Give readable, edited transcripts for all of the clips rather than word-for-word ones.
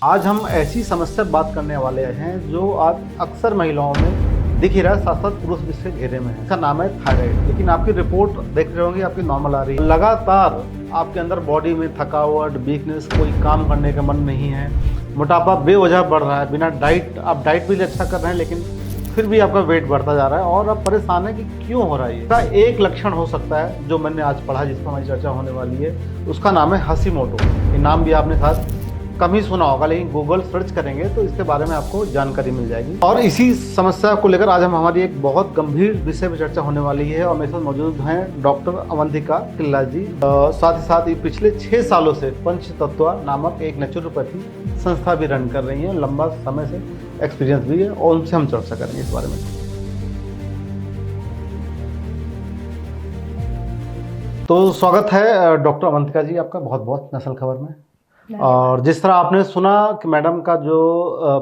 आज हम ऐसी समस्या बात करने वाले हैं जो आज अक्सर महिलाओं में दिख ही रहा है, साथ साथ पुरुष भी इसके घेरे में है। इसका नाम है थायराइड। लेकिन आपकी रिपोर्ट देख रहे होंगे, आपकी नॉर्मल आ रही है। लगातार आपके अंदर बॉडी में थकावट, वीकनेस, कोई काम करने का मन नहीं है, मोटापा बेवजह बढ़ रहा है बिना डाइट। आप डाइट भी अच्छा कर रहे हैं लेकिन फिर भी आपका वेट बढ़ता जा रहा है और आप परेशान है कि क्यों हो रहा है। इसका एक लक्षण हो सकता है जो मैंने आज पढ़ा, जिस पर हमारी चर्चा होने वाली है, उसका नाम है हाशिमोटो। ये नाम भी आपने शायद कम ही सुना होगा, लेकिन गूगल सर्च करेंगे तो इसके बारे में आपको जानकारी मिल जाएगी। और इसी समस्या को लेकर आज हम हमारी एक बहुत गंभीर विषय पर चर्चा होने वाली है और मेरे साथ मौजूद हैं डॉक्टर अवंतिका किल्ला जी। साथ ही साथ ये पिछले 6 सालों से पंचतत्वा नामक एक नेचुरोपैथी संस्था भी रन कर रही हैं, लंबा समय से एक्सपीरियंस भी है और उनसे हम चर्चा करेंगे इस बारे में। तो स्वागत है डॉक्टर अवंतिका जी आपका बहुत बहुत नस्ल खबर में। और जिस तरह आपने सुना कि मैडम का जो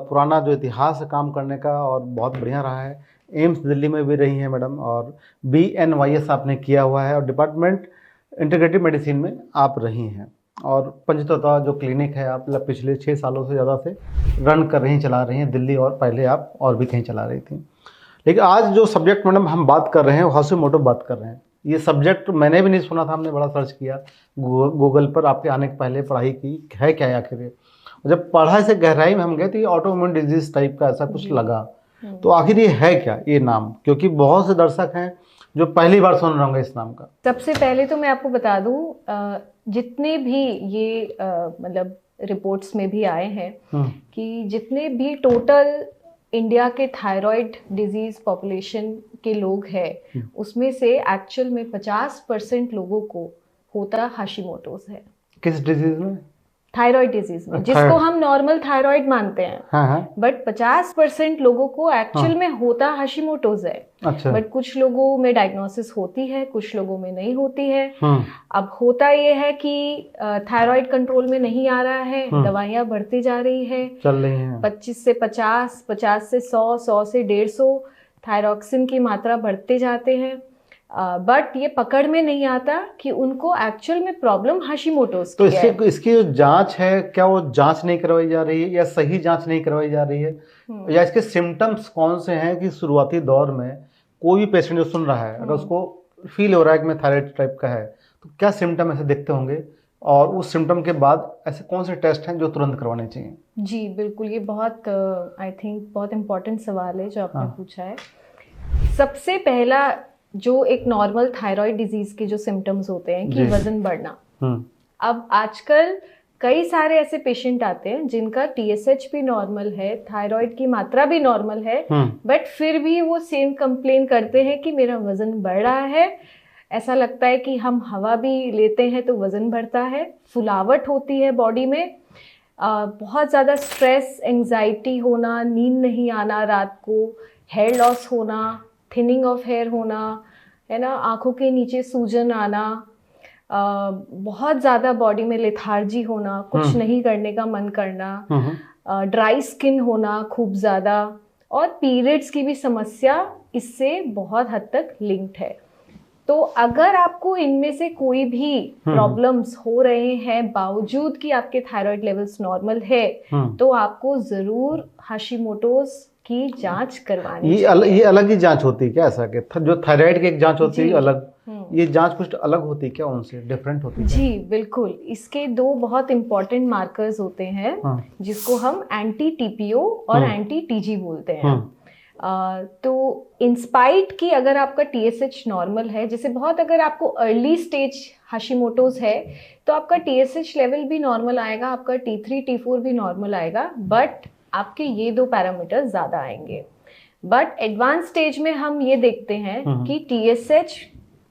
पुराना जो इतिहास है काम करने का और बहुत बढ़िया रहा है। एम्स दिल्ली में भी रही हैं मैडम और BNYS आपने किया हुआ है और डिपार्टमेंट इंटीग्रेटिव मेडिसिन में आप रही हैं। और पंचतत्वा जो क्लिनिक है आप पिछले 6 सालों से ज़्यादा से रन कर रही हैं, चला रही हैं दिल्ली, और पहले आप और भी कहीं चला रही थी। लेकिन आज जो सब्जेक्ट मैडम हम बात कर रहे हैं वो हाशिमोटो बात कर रहे हैं। ये सब्जेक्ट मैंने भी नहीं सुना था, हमने बड़ा सर्च किया गूगल पर, आपके आने के पहले पढ़ाई की है क्या आखिर ये। जब पढ़ाई से गहराई में हम गए तो ये ऑटोइम्यून डिजीज टाइप का ऐसा कुछ लगा। तो आखिर ये है क्या ये नाम, क्योंकि बहुत से दर्शक हैं जो पहली बार सुन रहे होंगे इस नाम का। सबसे पहले तो मैं आपको बता दूं, जितने भी ये मतलब रिपोर्ट्स में भी आए हैं कि जितने भी टोटल इंडिया के थायराइड डिजीज पॉपुलेशन के लोग हैं उसमें से एक्चुअल में 50% लोगों को होता हाशिमोटोस है। किस डिजीज में? थायराइड डिजीज में, जिसको हम नॉर्मल थायराइड मानते हैं। हाँ। बट 50% लोगों को एक्चुअल में होता हाशिमोटोस है। अच्छा। बट कुछ लोगों में डायग्नोसिस होती है, कुछ लोगों में नहीं होती है। अब होता ये है कि थायराइड कंट्रोल में नहीं आ रहा है, दवाइयां बढ़ती जा रही है, चल रही हैं 25 से 50, 50 से 100, 100 से 150 थायरॉक्सिन की मात्रा बढ़ते जाते हैं। बट ये पकड़ में नहीं आता कि उनको एक्चुअल में प्रॉब्लम हाशिमोटोस की है। तो इसकी जो जांच है, क्या वो जांच नहीं करवाई जा रही है या सही जांच नहीं करवाई जा रही है, या इसके सिम्टम्स कौन से हैं कि शुरुआती दौर में कोई भी पेशेंट जो सुन रहा है अगर उसको फील हो रहा है कि मैं थायराइड टाइप का है, तो क्या सिम्टम ऐसे दिखते होंगे और उस सिम्टम के बाद ऐसे कौन से टेस्ट हैं जो तुरंत करवाने चाहिए? जी बिल्कुल, ये बहुत आई थिंक बहुत इम्पोर्टेंट सवाल है जो आपने पूछा है। सबसे पहला जो एक नॉर्मल थायराइड डिजीज के जो सिम्टम्स होते हैं कि वजन बढ़ना। अब आजकल कई सारे ऐसे पेशेंट आते हैं जिनका TSH भी नॉर्मल है, थायराइड की मात्रा भी नॉर्मल है, बट फिर भी वो सेम कंप्लेन करते हैं कि मेरा वजन बढ़ रहा है। ऐसा लगता है कि हम हवा भी लेते हैं तो वजन बढ़ता है, फुलावट होती है बॉडी में, बहुत ज़्यादा स्ट्रेस, एंजाइटी होना, नींद नहीं आना रात को, हेयर लॉस होना, थिनिंग ऑफ हेयर होना, है ना, आँखों के नीचे सूजन आना, बहुत ज़्यादा बॉडी में लेथार्जी होना, कुछ नहीं करने का मन करना, ड्राई स्किन होना खूब ज़्यादा, और पीरियड्स की भी समस्या इससे बहुत हद तक लिंक्ड है। तो अगर आपको इनमें से कोई भी प्रॉब्लम्स हो रहे हैं बावजूद कि आपके थायराइड लेवल्स नॉर्मल है, तो आपको ज़रूर हाशिमोटोस की जांच करवानी चाहिए। ये अलग ही जांच होती है क्या? ऐसा कि जो थायराइड की एक जांच होती है अलग, ये जांच कुछ अलग होती है क्या, उनसे डिफरेंट होती है? जी बिल्कुल, इसके 2 बहुत इंपॉर्टेंट मार्कर्स होते हैं जिसको हम एंटी TPO और एंटी TG बोलते हैं। तो इंस्पाइट की अगर आपका TSH नॉर्मल है, जैसे बहुत अगर आपको अर्ली स्टेज हाशिमोटोस है तो आपका TSH लेवल भी नॉर्मल आएगा, आपका T3 T4 भी नॉर्मल आएगा, बट आपके ये 2 पैरामीटर ज़्यादा आएंगे। बट एडवांस स्टेज में हम ये देखते हैं कि TSH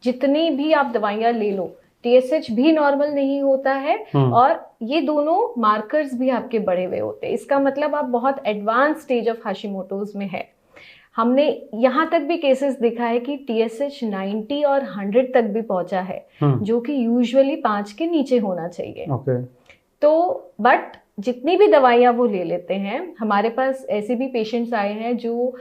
जितनी भी आप दवाइयाँ ले लो, TSH भी नॉर्मल नहीं होता है और ये दोनों मार्कर्स भी आपके बढ़े हुए होते हैं। इसका मतलब आप बहुत एडवांस स्टेज ऑफ हाशिमोटोस में है। हमने यहाँ तक भी केसेस देखा है कि TSH 90 और 100 तक भी पहुंचा है, जो कि यूजुअली 5 के नीचे होना चाहिए। तो बट जितनी भी दवाइयाँ वो ले लेते हैं, हमारे पास ऐसे भी पेशेंट्स आए हैं जो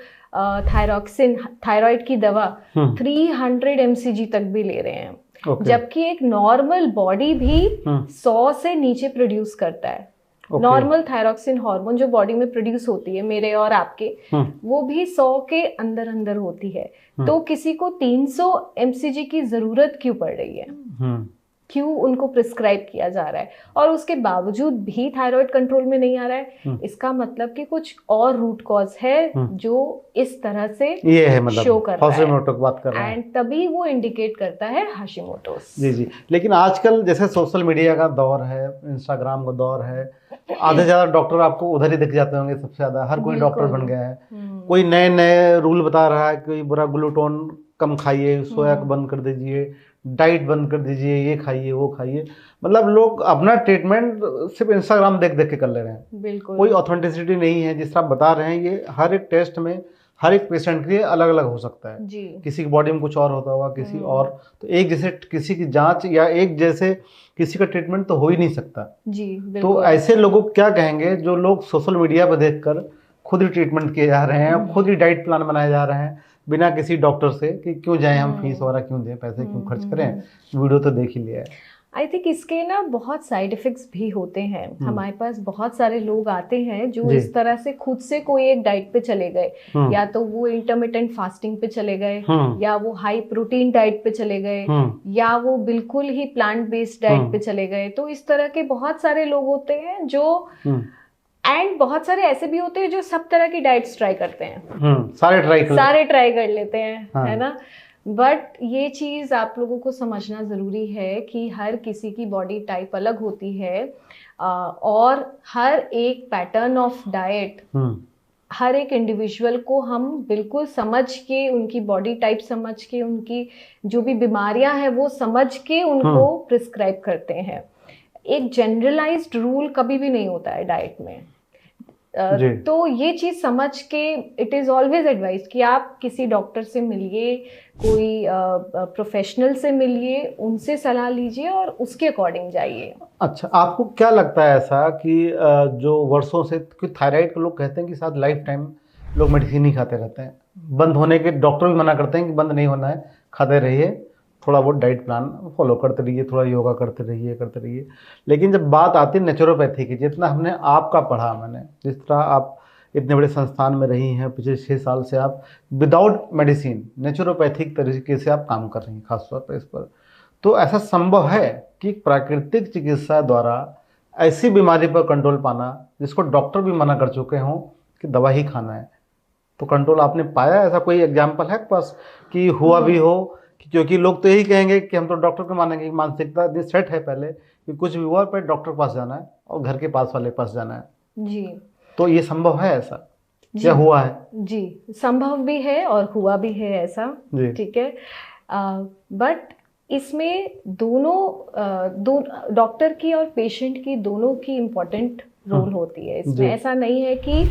थायरॉक्सिन, थायराइड की दवा 300 mcg तक भी ले रहे हैं, जबकि एक नॉर्मल बॉडी भी 100 से नीचे प्रोड्यूस करता है। नॉर्मल थायरॉक्सिन हार्मोन जो बॉडी में प्रोड्यूस होती है मेरे और आपके, वो भी 100 के अंदर अंदर होती है। तो किसी को 300 mcg की जरूरत क्यों पड़ रही है, क्यों उनको प्रिस्क्राइब किया जा रहा है, और उसके बावजूद भी थायराइड कंट्रोल में नहीं आ रहा है? इसका मतलब कि कुछ और रूट कॉज है जो इस तरह से ये है, मतलब शो कर रहा हाशिमोटो की बात कर रहा है, एंड तभी वो इंडिकेट करता है हाशिमोटोस। जी जी। लेकिन आजकल जैसे सोशल मीडिया का दौर है, इंस्टाग्राम का दौर है, तो आधे ज्यादा डॉक्टर आपको उधर ही दिख जाते होंगे सबसे ज्यादा। हर कोई डॉक्टर बन गया है, कोई नए नए रूल बता रहा है, कोई बुरा ग्लूटोन कम खाइए, सोया को बंद कर दीजिए, डाइट बंद कर दीजिए, ये खाइए वो खाइए। मतलब लोग अपना ट्रीटमेंट सिर्फ इंस्टाग्राम देख देख के कर ले रहे हैं। बिल्कुल कोई ऑथेंटिसिटी नहीं है। जिस तरह आप बता रहे हैं, ये हर एक टेस्ट में हर एक पेशेंट के लिए अलग अलग हो सकता है जी। किसी की बॉडी में कुछ और होता होगा, किसी और। तो एक जैसे किसी की जांच या एक जैसे किसी का ट्रीटमेंट तो हो ही नहीं सकता जी। तो ऐसे लोगों को क्या कहेंगे जो लोग सोशल मीडिया पर देखकर खुद ही ट्रीटमेंट किए जा रहे हैं, खुद ही डाइट प्लान बनाए जा रहे हैं बिना किसी डॉक्टर से, कि क्यों जाएं हम फीस वगैरह क्यों दें, पैसे क्यों खर्च करें, वीडियो तो देख ही लिया है। आई थिंक इसके ना बहुत साइड इफेक्ट्स भी होते हैं। हमारे पास बहुत सारे लोग आते हैं जो इस तरह से खुद से कोई एक डाइट पे चले गए, या तो वो इंटरमिटेंट फास्टिंग पे चले गए, या वो हाई प्रोटीन डाइट पे चले गए, या वो बिल्कुल ही प्लांट बेस्ड डाइट पे चले गए। तो इस तरह के बहुत सारे लोग होते हैं जो, एंड बहुत सारे ऐसे भी होते हैं जो सब तरह की डाइट्स ट्राई करते हैं, सारे ट्राई कर लेते हैं, है ना। बट ये चीज़ आप लोगों को समझना ज़रूरी है कि हर किसी की बॉडी टाइप अलग होती है, और हर एक पैटर्न ऑफ डाइट हर एक इंडिविजुअल को हम बिल्कुल समझ के, उनकी बॉडी टाइप समझ के, उनकी जो भी बीमारियां हैं वो समझ के उनको प्रिस्क्राइब करते हैं। एक जनरलाइज्ड रूल कभी भी नहीं होता है डाइट में। तो ये चीज समझ के इट इज ऑलवेज एडवाइज कि आप किसी डॉक्टर से मिलिए, कोई प्रोफेशनल से मिलिए, उनसे सलाह लीजिए और उसके अकॉर्डिंग जाइए। अच्छा, आपको क्या लगता है ऐसा कि जो वर्षों से थायराइड के लोग कहते हैं कि शायद लाइफ टाइम लोग मेडिसिन ही खाते रहते हैं, बंद होने के डॉक्टर भी मना करते हैं कि बंद नहीं होना है, खाते रहिए, थोड़ा बहुत डाइट प्लान फॉलो करते रहिए, थोड़ा योगा करते रहिए। लेकिन जब बात आती है नेचुरोपैथी की, जितना हमने आपका पढ़ा, मैंने जिस तरह आप इतने बड़े संस्थान में रही हैं, पिछले 6 साल से आप विदाउट मेडिसिन नेचुरोपैथिक तरीके से आप काम कर रही हैं खासतौर पर इस पर, तो ऐसा संभव है कि प्राकृतिक चिकित्सा द्वारा ऐसी बीमारी पर कंट्रोल पाना जिसको डॉक्टर भी मना कर चुके हों कि दवा ही खाना है, तो कंट्रोल आपने पाया? ऐसा कोई एग्जाम्पल है पास कि हुआ भी हो? क्योंकि लोग तो यही कहेंगे कि हम तो डॉक्टर को मानेंगे कि मानसिकता सेट है पहले कि कुछ भी हुआ पर डॉक्टर के पास जाना है और घर के पास वाले के पास जाना है जी। तो ये संभव है ऐसा? क्या हुआ है? जी, संभव भी है और हुआ भी है ऐसा, ठीक है। बट इसमें दोनों डॉक्टर की और पेशेंट की दोनों की इम्पोर्टेंट रोल होती है इसमें। ऐसा नहीं है कि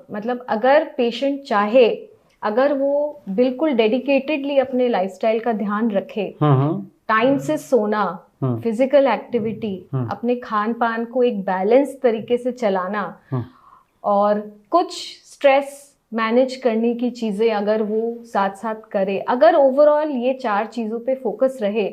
मतलब अगर पेशेंट चाहे, अगर वो बिल्कुल डेडिकेटेडली अपने लाइफस्टाइल का ध्यान रखे, टाइम से सोना, फिजिकल एक्टिविटी, अपने खान पान को एक बैलेंस तरीके से चलाना, और कुछ स्ट्रेस मैनेज करने की चीज़ें अगर वो साथ साथ करे, अगर ओवरऑल ये 4 चीज़ों पे फोकस रहे,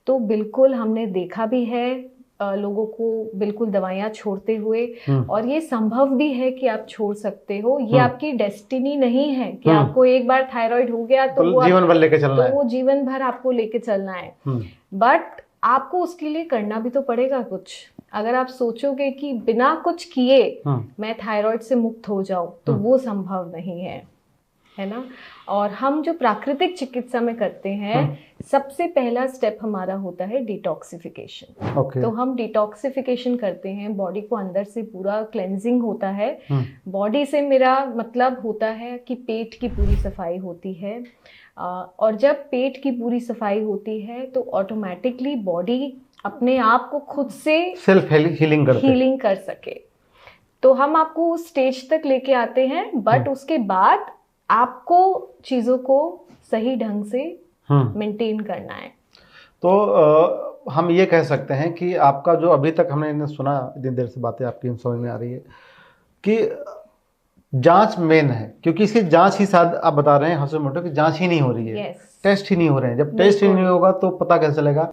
तो बिल्कुल हमने देखा भी है लोगों को बिल्कुल दवाइयाँ छोड़ते हुए, और ये संभव भी है कि आप छोड़ सकते हो। ये आपकी डेस्टिनी नहीं है कि आपको एक बार थायराइड हो गया तो वो जीवन भर लेके चलना है, वो जीवन भर आपको लेके चलना है। बट आपको उसके लिए करना भी तो पड़ेगा कुछ। अगर आप सोचोगे कि बिना कुछ किए मैं थायराइड से मुक्त हो जाऊं, तो वो संभव नहीं है ना। और हम जो प्राकृतिक चिकित्सा में करते हैं, सबसे पहला स्टेप हमारा होता है डिटॉक्सिफिकेशन। तो हम डिटॉक्सिफिकेशन करते हैं, बॉडी को अंदर से पूरा क्लेंजिंग होता है। बॉडी से मेरा मतलब होता है कि पेट की पूरी सफाई होती है, और जब पेट की पूरी सफाई होती है तो ऑटोमेटिकली बॉडी अपने आप को खुद से सेल्फ हीलिंग कर सके। तो हम आपको उस स्टेज तक लेके आते हैं, बट उसके बाद आपको चीज़ों को सही ढंग से मेंटेन करना है। तो हम ये कह सकते हैं कि आपका जो अभी तक हमने सुना, इतनी देर से बातें आपकी समझ में आ रही है कि जांच मेन है, क्योंकि इसकी जांच ही शायद आप बता रहे हैं हाशिमोटो की जांच ही नहीं हो रही है। टेस्ट ही नहीं हो रहे हैं। जब टेस्ट ही नहीं होगा तो पता कैसे चलेगा?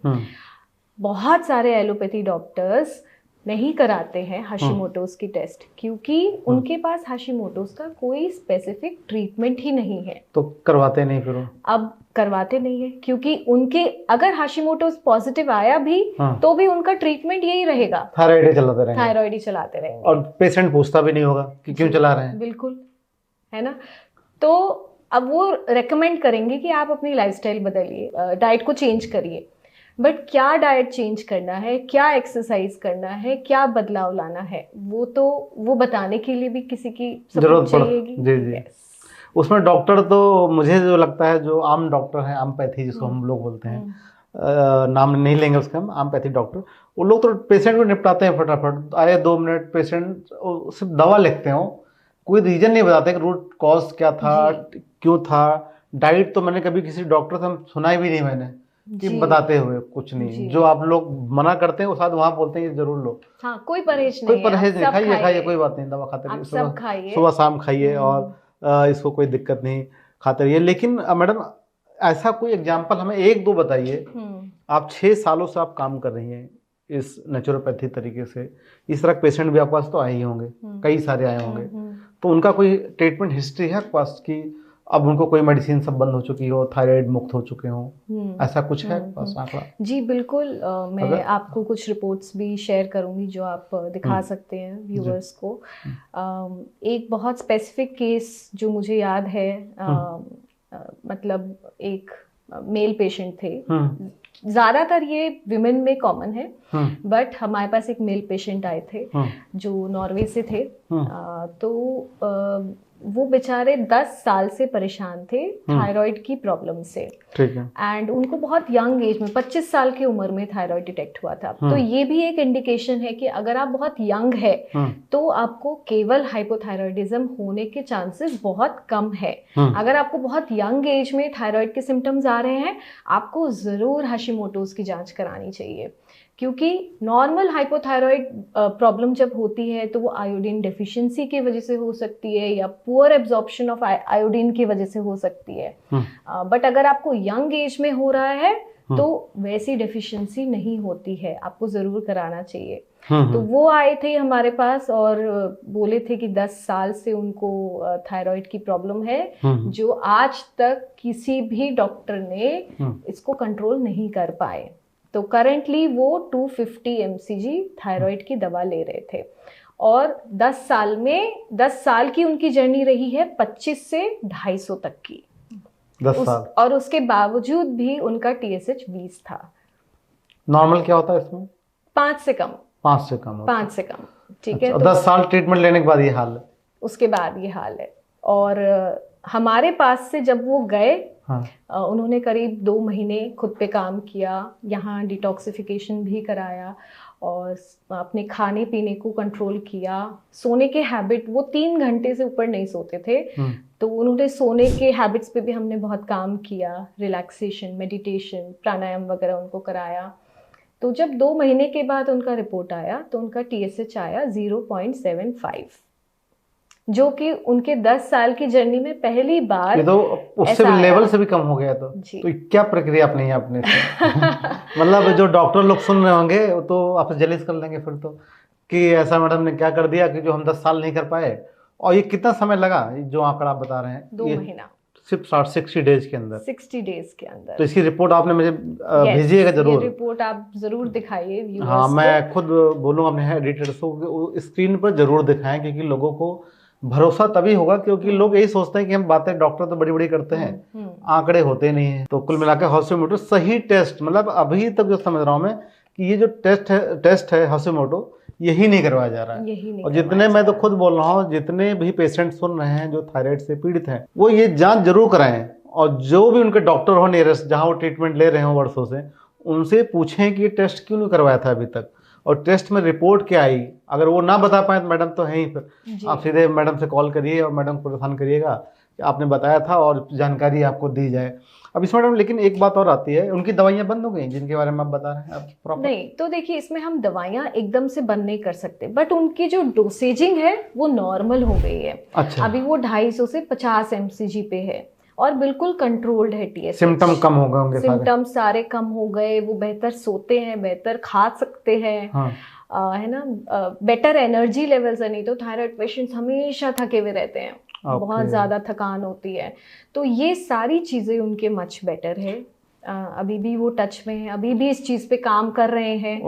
बहुत सारे एलोपैथी डॉक्टर्स नहीं कराते हैं हाशिमोटोस की टेस्ट, क्योंकि उनके पास हाशिमोटोस का कोई स्पेसिफिक ट्रीटमेंट ही नहीं है। तो करवाते नहीं फिर वो? अब करवाते नहीं है क्योंकि उनके अगर हाशिमोटोस पॉजिटिव आया भी तो भी उनका ट्रीटमेंट यही रहेगा, थायराइड ही चलाते रहेंगे। थायराइड ही चलाते रहेंगे और पेशेंट पूछता भी नहीं होगा कि क्यों चला रहे हैं। बिल्कुल, है ना। तो अब वो रेकमेंड करेंगे कि आप अपनी लाइफस्टाइल बदलिए, डाइट को चेंज करिए, बट क्या डाइट चेंज करना है, क्या एक्सरसाइज करना है, क्या बदलाव लाना है, वो बताने के लिए भी किसी की जरूरत चाहिएगी। जी जी। उसमें डॉक्टर तो मुझे जो लगता है जो आम डॉक्टर हैं, आमपैथी जिसको हम लोग बोलते हैं, नाम नहीं लेंगे उसका हम, आमपैथी डॉक्टर, वो लोग तो पेशेंट को निपटाते हैं फटाफट, आए 2 मिनट, पेशेंट सिर्फ दवा लिखते हो, कोई रीजन नहीं बताते कि रूट कॉज क्या था, क्यों था। डाइट तो मैंने कभी किसी डॉक्टर से सुना ही भी नहीं मैंने कि बताते हुए कुछ नहीं। जो आप लोग मना करते हैं वो शायद वहाँ बोलते हैं ये जरूर लो। हाँ, कोई परहेज नहीं, कोई परहेज नहीं, खाइए कोई बात नहीं, दवा खाते रहिए, सुबह शाम खाइए और इसको कोई दिक्कत नहीं, खाते रहिए। लेकिन मैडम ऐसा कोई एग्जाम्पल हमें 1-2 बताइए, आप 6 सालों से आप काम कर रही हैं इस नेचुरोपैथी तरीके से, इस तरह पेशेंट भी आपके पास तो आए ही होंगे, कई सारे आए होंगे, तो उनका कोई ट्रीटमेंट हिस्ट्री है आपके पास कि अब उनको कोई मेडिसिन सब बंद हो चुकी हो, थायराइड मुक्त हो चुके हो, ऐसा कुछ है बस आंकड़ा? जी बिल्कुल, मैं आपको कुछ रिपोर्ट्स भी शेयर करूंगी जो आप दिखा सकते हैं व्यूअर्स को। एक बहुत स्पेसिफिक केस जो मुझे याद है, मतलब एक मेल पेशेंट थे, ज्यादातर ये विमेन में कॉमन है, बट हमारे पास एक मेल पेशेंट आए थे जो नॉर्वे से थे। तो वो बेचारे 10 साल से परेशान थे थायराइड की प्रॉब्लम से, ठीक है, एंड उनको बहुत यंग एज में 25 साल की उम्र में थायराइड डिटेक्ट हुआ था। तो ये भी एक इंडिकेशन है कि अगर आप बहुत यंग है तो आपको केवल हाइपोथायराइडिज्म होने के चांसेस बहुत कम है। अगर आपको बहुत यंग एज में थायराइड के सिम्टम्स आ रहे हैं, आपको जरूर हाशिमोटोस की जांच करानी चाहिए, क्योंकि नॉर्मल हाइपोथायराइड प्रॉब्लम जब होती है तो वो आयोडीन डेफिशिएंसी की वजह से हो सकती है या पुअर एब्जॉर्प्शन ऑफ आयोडीन की वजह से हो सकती है। बट अगर आपको यंग एज में हो रहा है तो वैसी डेफिशिएंसी नहीं होती है, आपको जरूर कराना चाहिए। तो वो आए थे हमारे पास और बोले थे कि 10 साल से उनको थायराइड की प्रॉब्लम है, जो आज तक किसी भी डॉक्टर ने इसको कंट्रोल नहीं कर पाए। तो करेंटली वो 250 mcg थायराइड की दवा ले रहे थे और 10 साल की उनकी जर्नी रही है 25 से 250 तक की। 10 साल और उसके बावजूद भी उनका TSH 20 था। नॉर्मल क्या होता है इसमें? 5 से कम। 5 से कम, ठीक है। तो 10 साल ट्रीटमेंट लेने के बाद ये हाल है? उसके बाद ये हाल है। और हमारे पास से जब वो गए, उन्होंने करीब 2 महीने खुद पे काम किया, यहाँ डिटॉक्सिफिकेशन भी कराया और अपने खाने पीने को कंट्रोल किया। सोने के हैबिट, वो 3 घंटे से ऊपर नहीं सोते थे, तो उन्होंने सोने के हैबिट्स पे भी हमने बहुत काम किया, रिलैक्सेशन, मेडिटेशन, प्राणायाम वगैरह उनको कराया। तो जब 2 महीने के बाद उनका रिपोर्ट आया तो उनका TSH आया 0.75, जो कि उनके 10 साल की जर्नी में पहली बार। ये तो उससे भी लेवल से भी कम हो गया। तो क्या प्रक्रिया अपनी है आपने मतलब जो डॉक्टर लोग सुन रहे होंगे वो तो आपसे जलीस कर लेंगे फिर तो, कि ऐसा मैडम ने क्या कर दिया कि जो हम 10 साल नहीं कर पाए। और ये कितना समय लगा जो आंकड़ा आप बता रहे हैं? 2 महीना, सिर्फ 60 डेज के अंदर। 60 डेज के अंदर। तो इसकी रिपोर्ट आपने मुझे भेजिएगा जरूर। ये रिपोर्ट आप जरूर दिखाइए। हाँ, मैं खुद बोलूँगा अपने एडिटर्स को स्क्रीन पर जरूर दिखाएं, क्योंकि लोगों को भरोसा तभी होगा, क्योंकि लोग यही सोचते हैं कि हम बातें डॉक्टर तो बड़ी बड़ी करते हैं, आंकड़े होते नहीं हैं। तो कुल मिलाकर हाशिमोटो सही टेस्ट, मतलब अभी तक जो समझ रहा हूँ मैं कि ये जो टेस्ट है हाशिमोटो, यही नहीं करवाया जा रहा है। और जितने, मैं तो खुद बोल रहा हूँ, जितने भी पेशेंट सुन रहे हैं जो थायराइड से पीड़ित हैं, वो ये जांच जरूर कराएं। और जो भी उनके डॉक्टर हो नियरेस्ट, जहाँ वो ट्रीटमेंट ले रहे हो वर्षों से, उनसे पूछें कि ये टेस्ट क्यों नहीं करवाया था अभी तक, और टेस्ट में रिपोर्ट क्या आई। अगर वो ना बता पाए तो मैडम तो है ही, फिर आप सीधे मैडम से कॉल करिए और मैडम को परेशान करिएगा कि आपने बताया था और जानकारी आपको दी जाए। अब इसमें मैडम लेकिन एक बात और आती है, उनकी दवाइयाँ बंद हो गई जिनके बारे में आप बता रहे हैं आप? नहीं, तो देखिए इसमें हम दवाइयाँ एकदम से बंद नहीं कर सकते, बट उनकी जो डोसेजिंग है वो नॉर्मल हो गई है। अच्छा। अभी वो 250 से 50 mcg पे है और बिल्कुल कंट्रोल्ड है TSH। सिम्टम कम हो गए होंगे? सिम्टम सारे कम हो गए, वो बेहतर सोते हैं, बेहतर खा सकते हैं। है ना, बेटर एनर्जी लेवल्स है। नहीं तो थायराइड पेशेंट्स हमेशा थके हुए रहते हैं, बहुत ज़्यादा थकान होती है। तो ये सारी चीज़ें उनके मच बेटर है। अभी भी वो टच में है, अभी भी इस चीज़ पे काम कर रहे हैं,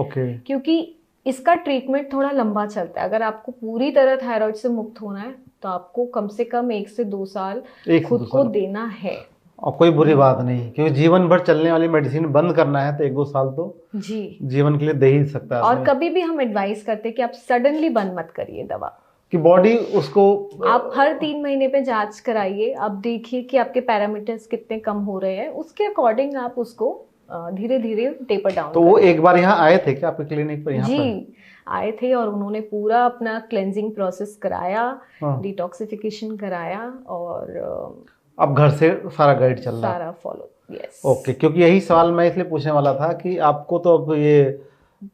क्योंकि इसका ट्रीटमेंट थोड़ा लंबा चलता है। अगर आपको पूरी तरह थायराइड से मुक्त होना है तो आपको कम से कम 1 से 2 साल खुद को देना है। और कोई बुरी बात नहीं, क्योंकि जीवन भर चलने वाली मेडिसिन बंद करना है तो 1-2 साल तो जी जीवन के लिए दे ही सकता है। और कभी भी हम एडवाइस करते हैं कि आप सडनली बंद मत करिए दवा, कि बॉडी उसको आप हर 3 महीने पे जांच कराइए। आप देखिए कि आपके पैरामीटर्स कितने कम हो रहे हैं, उसके अकॉर्डिंग आप उसको धीरे धीरे टेपर डाउन। तो वो एक बार यहाँ आए थे क्या आपके क्लिनिक पर? यहाँ जी आए थे और उन्होंने पूरा अपना क्लेंजिंग प्रोसेस कराया, डिटॉक्सिफिकेशन कराया और अब घर से सारा गाइड चल रहा है, सारा फॉलो। Yes okay. क्योंकि यही सवाल मैं इसलिए पूछने वाला था कि आपको तो अब ये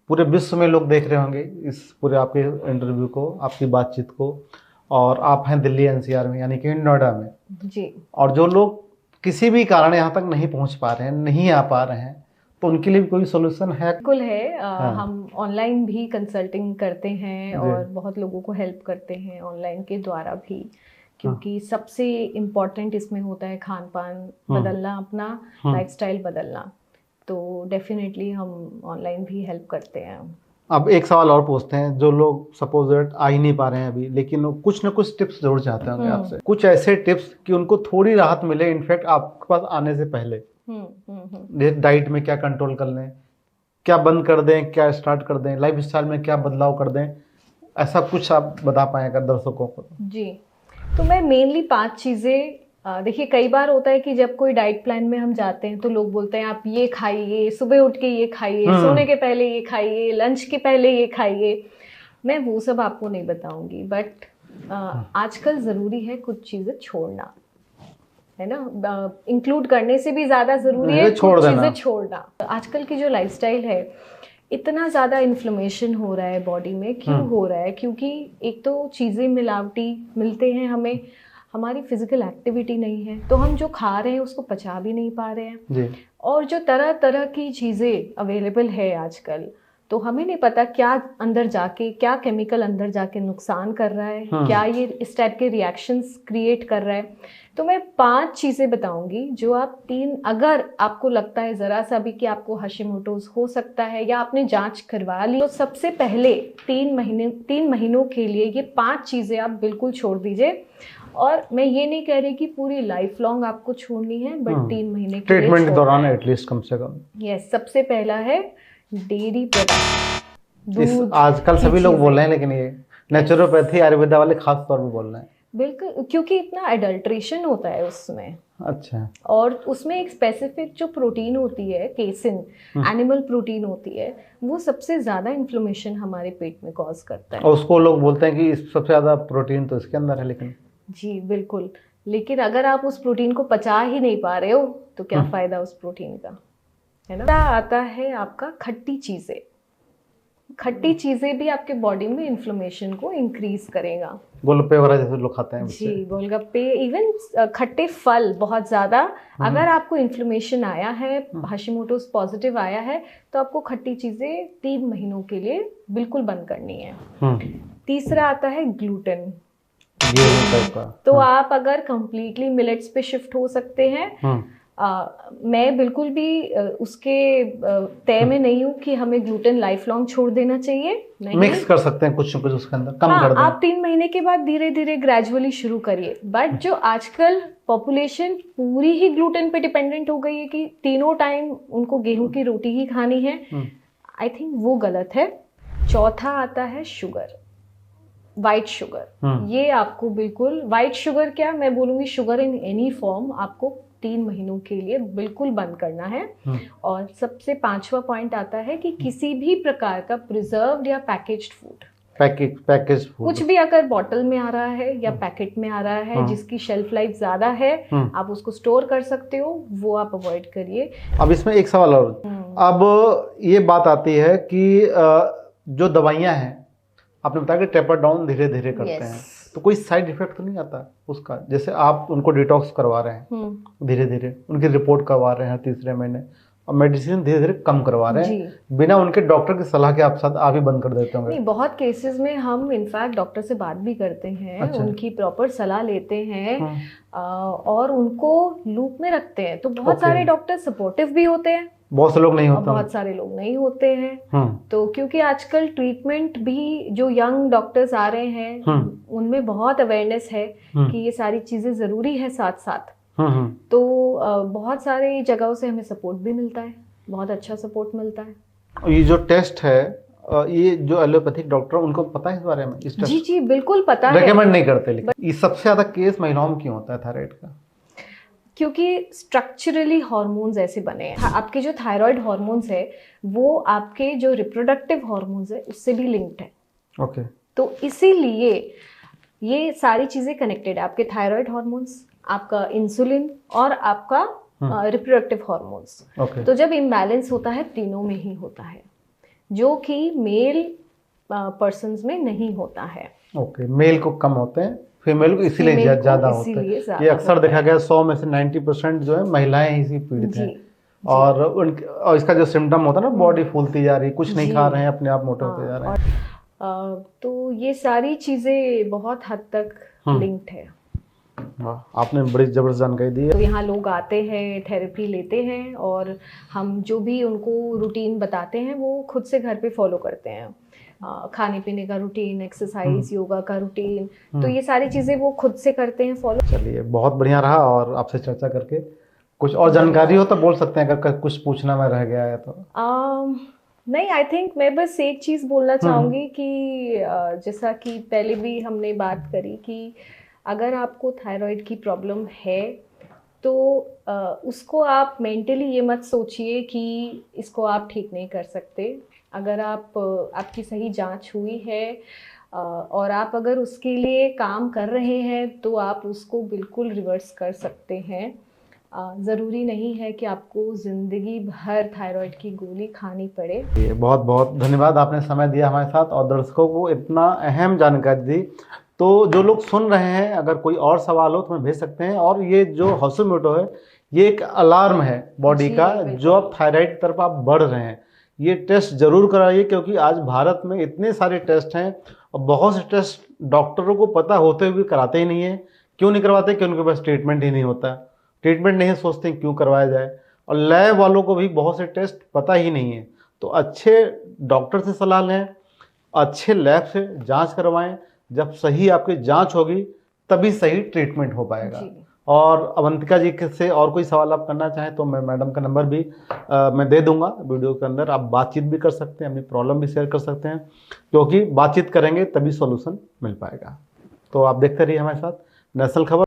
पूरे विश्व में लोग देख रहे होंगे इस पूरे आपके इंटरव्यू को, आपकी बातचीत को, और आप हैं दिल्ली एनसीआर में यानी कि नोएडा में जी। और जो लोग किसी भी कारण यहाँ तक नहीं पहुँच पा रहे हैं, नहीं आ पा रहे हैं, तो उनके लिए भी कोई सोल्यूशन है? बिल्कुल है। हम ऑनलाइन भी कंसल्टिंग करते हैं और बहुत लोगों को हेल्प करते हैं ऑनलाइन के द्वारा भी, क्योंकि सबसे इम्पोर्टेंट इसमें होता है खान पान बदलना, अपना लाइफस्टाइल बदलना। तो डेफिनेटली हम ऑनलाइन भी हेल्प करते हैं। अब एक सवाल और पूछते हैं, जो लोग सपोज आ ही नहीं पा रहे हैं अभी, लेकिन वो कुछ ना कुछ टिप्स जरूर चाहते होंगे आपसे, कुछ ऐसे टिप्स कि उनको थोड़ी राहत मिले इनफैक्ट आपके पास आने से पहले। डाइट में क्या कंट्रोल कर लें, क्या बंद कर दें, क्या स्टार्ट कर दें, लाइफ स्टाइल में क्या बदलाव कर दें, ऐसा कुछ आप बता पाएं अगर दर्शकों को? जी तो मैं मेनली 5 चीज़ें, देखिए कई बार होता है कि जब कोई डाइट प्लान में हम जाते हैं तो लोग बोलते हैं आप ये खाइए, सुबह उठ के ये खाइए, सोने के पहले ये खाइए, लंच के पहले ये खाइए। मैं वो सब आपको नहीं बताऊंगी, बट आजकल ज़रूरी है कुछ चीज़ें छोड़ना, है ना। इंक्लूड करने से भी ज़्यादा ज़रूरी है कुछ चीज़ें छोड़ना। आजकल की जो लाइफस्टाइल है, इतना ज़्यादा इन्फ्लेमेशन हो रहा है बॉडी में, क्यों हो रहा है? क्योंकि एक तो चीज़ें मिलावटी मिलते हैं हमें, हमारी फिजिकल एक्टिविटी नहीं है, तो हम जो खा रहे हैं उसको पचा भी नहीं पा रहे हैं। और जो तरह तरह की चीज़ें अवेलेबल है आजकल, तो हमें नहीं पता क्या अंदर जाके, क्या केमिकल अंदर जाके नुकसान कर रहा है, क्या ये इस टाइप के रिएक्शंस क्रिएट कर रहा है। तो मैं 5 चीज़ें बताऊंगी जो आप 3, अगर आपको लगता है ज़रा सा भी कि आपको हशीमोटोज़ हो सकता है या आपने जांच करवा ली, तो सबसे पहले 3 महीनों के लिए ये 5 चीज़ें आप बिल्कुल छोड़ दीजिए। और मैं ये नहीं कह रही कि पूरी लाइफ लॉन्ग आपको छोड़नी है, बट 3 महीने के लिए ट्रीटमेंट के दौरान एटलीस्ट कम से कम। यस, सबसे पहला है डेयरी प्रोडक्ट। आजकल सभी लोग बोल रहे हैं, लेकिन ये नेचुरोपैथी आयुर्वेदा वाले खास तौर पे बोल रहे हैं। बिल्कुल, क्योंकि इतना एडल्ट्रेशन होता है उसमें। अच्छा। और उसमें एक स्पेसिफिक जो प्रोटीन होती है, केसिन, एनिमल प्रोटीन होती है, वो सबसे ज़्यादा इन्फ्लेमेशन हमारे पेट में कॉज करता है। और उसको लोग बोलते हैं कि सबसे ज़्यादा प्रोटीन तो इसके अंदर है, लेकिन जी बिल्कुल, लेकिन अगर आप उस प्रोटीन को पचा ही नहीं पा रहे हो तो क्या फ़ायदा उस प्रोटीन का, है ना। आता है आपका खट्टी चीज़ें। खट्टी चीज़ें भी आपके बॉडी में इन्फ्लेमेशन को इंक्रीज करेगा। गोलगप्पे वगैरह जैसे लोग खाते हैं। जी, गोलगप्पे, इवन खट्टे फल बहुत ज़्यादा। अगर आपको इन्फ्लेमेशन आया है, हाशिमोटोस पॉजिटिव आया है, तो आपको खट्टी चीज़ें 3 महीनों के लिए बिल्कुल बंद करनी है। तीसरा आता है ग्लूटेन। तो आप अगर कंप्लीटली मिलेट्स पे शिफ्ट हो सकते हैं। मैं बिल्कुल भी उसके तय में नहीं हूँ कि हमें ग्लूटेन लाइफ लॉन्ग छोड़ देना चाहिए। नहीं, मिक्स कर सकते हैं कुछ न कुछ उसके अंदर, कम कर दें। आप 3 महीने के बाद धीरे धीरे ग्रेजुअली शुरू करिए। बट जो आजकल पॉपुलेशन पूरी ही ग्लूटेन पे डिपेंडेंट हो गई है कि तीनों टाइम उनको गेहूं की रोटी ही खानी है, आई थिंक वो गलत है। चौथा आता है शुगर, वाइट शुगर। ये आपको बिल्कुल, वाइट शुगर क्या, मैं बोलूँगी शुगर इन एनी फॉर्म, आपको 3 महीनों के लिए बिल्कुल बंद करना है। और सबसे 5वां पॉइंट आता है कि किसी भी प्रकार का प्रिजर्व्ड या पैकेज्ड फूड, पैकेज फूड, कुछ भी अगर बॉटल में आ रहा है या पैकेट में आ रहा है जिसकी शेल्फ लाइफ ज़्यादा है, आप उसको स्टोर कर सकते हो, वो आप अवॉइड करिए। अब इसमें एक सवाल और, अब ये बात आती है कि जो दवाइयाँ हैं, आपने बताया कि टेपर डाउन धीरे धीरे करते हैं, तो कोई साइड इफेक्ट तो नहीं आता उसका? जैसे आप उनको डिटॉक्स करवा रहे हैं धीरे धीरे, उनकी रिपोर्ट करवा रहे हैं 3रे महीने, और मेडिसिन धीरे धीरे कम करवा रहे जी। हैं बिना उनके डॉक्टर की सलाह के, आप साथ आप ही बंद कर देते होंगे। नहीं, बहुत केसेस में हम इनफैक्ट डॉक्टर से बात भी करते हैं, अच्छा। उनकी प्रॉपर सलाह लेते हैं हाँ। और उनको लूप में रखते हैं। तो बहुत ओके। सारे डॉक्टर सपोर्टिव भी होते हैं, बहुत से लोग नहीं और होते। बहुत सारे लोग नहीं होते हैं। तो क्योंकि आजकल ट्रीटमेंट भी जो यंग डॉक्टर्स आ रहे हैं उनमें बहुत अवेयरनेस है कि ये सारी चीज़ें ज़रूरी है साथ साथ। तो बहुत सारी जगहों से हमें सपोर्ट भी मिलता है, बहुत अच्छा सपोर्ट मिलता है। ये जो टेस्ट है, ये जो एलोपैथिक डॉक्टर उनको पता है इस बारे में? इस जी जी बिल्कुल पता है। रेकमेंड नहीं करते, लेकिन ये सबसे ज़्यादा केस महिलाओं में क्यों होता है थायराइड का? क्योंकि स्ट्रक्चरली हार्मोन्स ऐसे बने हैं। आपके जो थायराइड हार्मोन्स है वो आपके जो रिप्रोडक्टिव हार्मोन्स है उससे भी लिंक्ड है। ओके। तो इसीलिए ये सारी चीज़ें कनेक्टेड है, आपके थायराइड हार्मोन्स, आपका इंसुलिन और आपका रिप्रोडक्टिव हार्मोन्स। ओके। तो जब इम्बैलेंस होता है तीनों में ही होता है, जो कि मेल पर्सन्स में नहीं होता है। ओके, मेल को कम होते हैं, फीमेल को इसीलिए ज़्यादा होते हैं। ये अक्सर देखा गया 100 में से 90% जो है महिलाएं ही इसी पीड़ित हैं। और इसका जो सिम्टम होता है ना, बॉडी फूलती जा रही, कुछ नहीं खा रहे हैं, अपने आप मोटे होते जा रहे हैं। तो ये सारी चीज़ें बहुत हद तक लिंक्ड है। आपने बड़ी जबरदस्त जानकारी दी है। तो यहाँ लोग आते हैं, थेरेपी लेते हैं, और हम जो भी उनको रूटीन बताते हैं वो खुद से घर पे फॉलो करते हैं। खाने पीने का रूटीन, एक्सरसाइज, योगा का रूटीन, तो ये सारी चीज़ें वो खुद से करते हैं फॉलो। चलिए, बहुत बढ़िया रहा और आपसे चर्चा करके। कुछ और जानकारी हो तो बोल सकते हैं, अगर कुछ पूछना में रह गया है तो। नहीं, आई थिंक मैं बस एक चीज़ बोलना चाहूँगी कि जैसा कि पहले भी हमने बात करी कि अगर आपको थायराइड की प्रॉब्लम है तो उसको आप मेंटली ये मत सोचिए कि इसको आप ठीक नहीं कर सकते। अगर आपकी सही जांच हुई है और आप अगर उसके लिए काम कर रहे हैं तो आप उसको बिल्कुल रिवर्स कर सकते हैं। ज़रूरी नहीं है कि आपको ज़िंदगी भर थायराइड की गोली खानी पड़े। बहुत बहुत धन्यवाद, आपने समय दिया हमारे साथ और दर्शकों को इतना अहम जानकारी दी। तो जो लोग सुन रहे हैं, अगर कोई और सवाल हो तो हमें भेज सकते हैं। और ये जो हॉशेमिटो है, ये एक अलार्म है बॉडी का, जो अब थायराइड की तरफ आप बढ़ रहे हैं। ये टेस्ट जरूर कराइए, क्योंकि आज भारत में इतने सारे टेस्ट हैं और बहुत से टेस्ट डॉक्टरों को पता होते हुए कराते ही नहीं है। क्यों नहीं करवाते? क्योंकि उनके पास ट्रीटमेंट ही नहीं होता। ट्रीटमेंट नहीं सोचते क्यों करवाया जाए। और लैब वालों को भी बहुत से टेस्ट पता ही नहीं है। तो अच्छे डॉक्टर से सलाह लें, अच्छे लैब से जांच करवाएं। जब सही आपकी जांच होगी तभी सही ट्रीटमेंट हो पाएगा। और अवंतिका जी से और कोई सवाल आप करना चाहें तो मैं मैडम का नंबर भी मैं दे दूंगा वीडियो के अंदर। आप बातचीत भी कर सकते हैं, अपनी प्रॉब्लम भी शेयर कर सकते हैं, क्योंकि बातचीत करेंगे तभी सॉल्यूशन मिल पाएगा। तो आप देखते रहिए हमारे साथ नेशनल खबर।